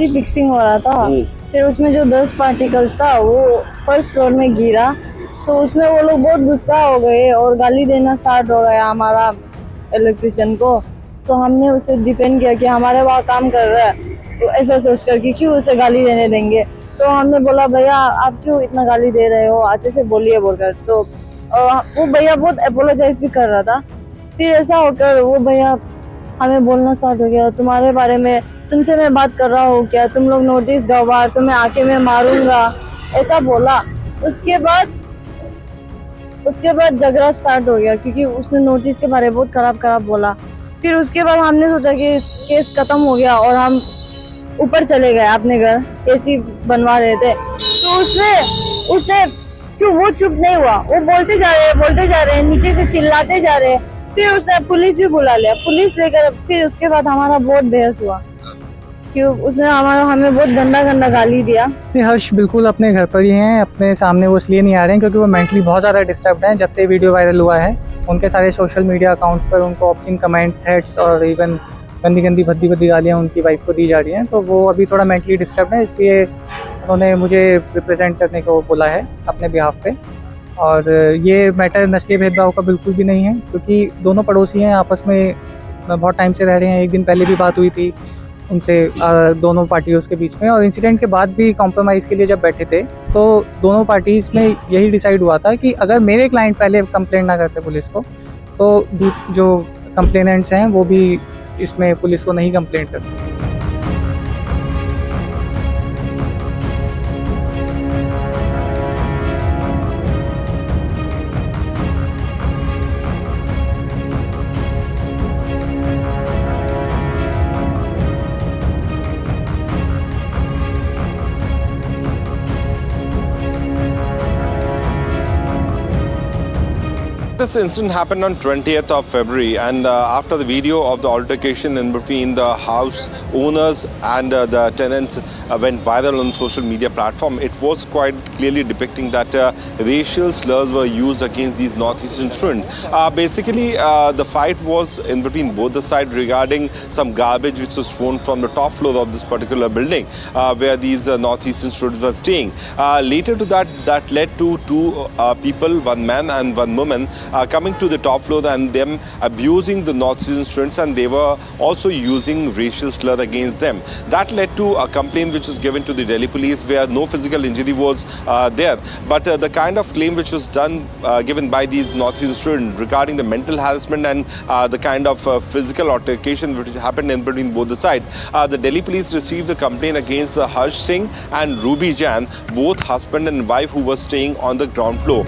AC fixing हो रहा था। फिर उसमें जो 10 पार्टिकल्स था वो फर्स्ट फ्लोर में गिरा, तो उसमें वो लोग बहुत गुस्सा हो गए और गाली देना स्टार्ट हो गया हमारा इलेक्ट्रिशियन को। तो हमने उसे डिफेंड किया कि हमारे वहाँ काम कर रहा है, तो ऐसा सोच कर कि क्यों उसे गाली देने देंगे। तो हमने बोला भैया आप क्यों इतना गाली दे रहे हो, अच्छे से बोलिए बोलकर। तो वो भैया बहुत अपोलोजाइज भी कर रहा था। फिर ऐसा होकर वो भैया हमें बोलना स्टार्ट हो गया, तुम्हारे बारे में, तुमसे मैं बात कर रहा हूँ क्या, तुम लोग नोटिस गवार, तुम्हें आके मैं मारूंगा, ऐसा बोला। उसके बाद झगड़ा स्टार्ट हो गया क्योंकि उसने नोटिस के बारे में बहुत खराब बोला। फिर उसके बाद हमने सोचा कि केस खत्म हो गया और हम ऊपर चले गए अपने घर, एसी बनवा रहे थे। तो उसने वो चुप नहीं हुआ, वो बोलते जा रहे हैं, नीचे से चिल्लाते जा रहे हैं। फिर उसने पुलिस भी बुला लिया, पुलिस लेकर फिर उसके बाद हमारा बहुत बहस हुआ कि उसने हमें बहुत गंदा गाली दिया। नहीं, हर्ष बिल्कुल अपने घर पर ही हैं, अपने सामने वो इसलिए नहीं आ रहे हैं क्योंकि वो मेंटली बहुत ज़्यादा डिस्टर्ब्ड हैं। जब से वीडियो वायरल हुआ है उनके सारे सोशल मीडिया अकाउंट्स पर उनको ऑब्सीन कमेंट्स, थ्रेट्स और इवन गंदी भद्दी गालियाँ उनकी वाइफ को दी जा रही हैं। तो वो अभी थोड़ा मेंटली डिस्टर्ब है, इसलिए उन्होंने मुझे रिप्रेजेंट करने को बोला है अपने बिहाफ पे। और ये मैटर नस्लीय भेदभाव का बिल्कुल भी नहीं है क्योंकि दोनों पड़ोसी हैं, आपस में बहुत टाइम से रह रहे हैं। एक दिन पहले भी बात हुई थी उनसे दोनों पार्टियों के बीच में, और इंसिडेंट के बाद भी कॉम्प्रोमाइज़ के लिए जब बैठे थे तो दोनों पार्टीज़ में यही डिसाइड हुआ था कि अगर मेरे क्लाइंट पहले कंप्लेंट ना करते पुलिस को, तो जो कंप्लेनेंट्स हैं वो भी इसमें पुलिस को नहीं कंप्लेंट करते। This incident happened on 20th of February, and after the video of the altercation in between the house owners and the tenants went viral on social media platform, it was quite clearly depicting that racial slurs were used against these northeastern students. Basically, the fight was in between both the sides regarding some garbage which was thrown from the top floor of this particular building where these northeastern students were staying. Later to that led to two people, one man and one woman, coming to the top floor and them abusing the northeastern students, and they were also using racial slur against them. That led to a complaint which was given to the Delhi police where no physical injury was there, but the kind of claim which was given by these northeastern students regarding the mental harassment and the kind of physical altercation which happened in between both the sides. The Delhi police received the complaint against Harsh Singh and Ruby Jan, both husband and wife who were staying on the ground floor.